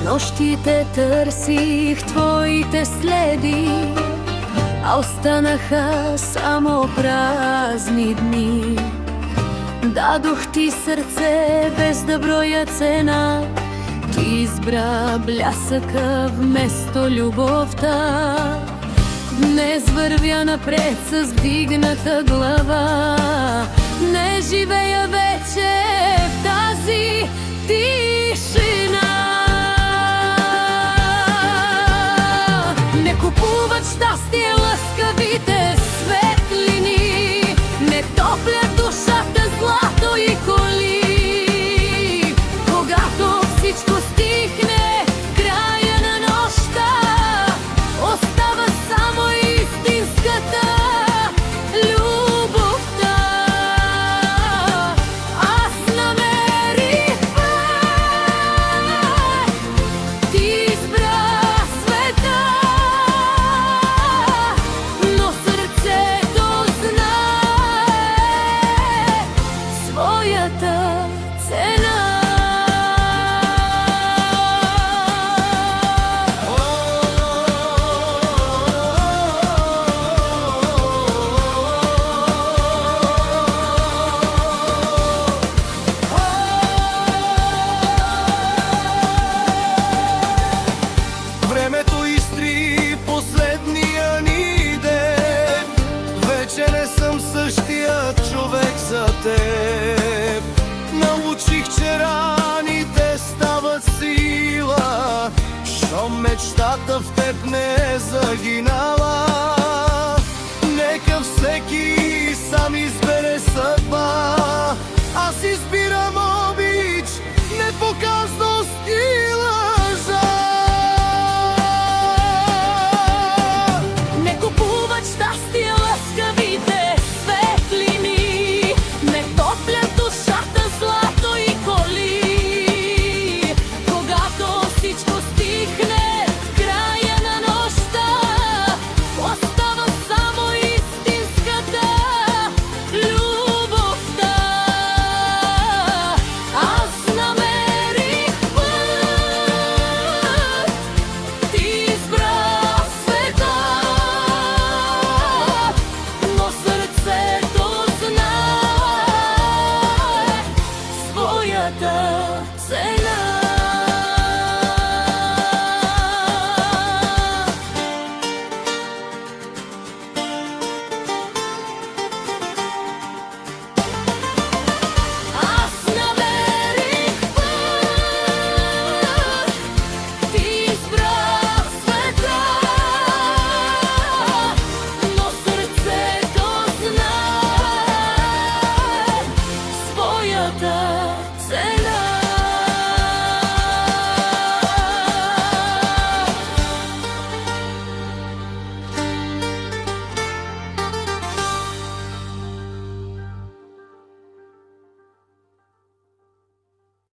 Нощите търсих твоите следи, а останаха само празни дни. Дадох ти сърце без да броя цена, ти избра блясъка вместо любовта. Днес вървя напред с вдигната глава, не живея вече в тази тишина. Не купуват щастие лъскавите светлини, не топлят душата злато и коли. Когато всичко стихне в края на нощта, остава само истинската любовта. Аз намерих път, ти избра света, но сърцето знае своята цена. Времето изтри последния ни ден, вече не съм същия човек за теб. Научих, че раните стават сила, щом мечтата в теб не е загинала. Нека всеки сам избере съдба, аз избирам обич, непоказност и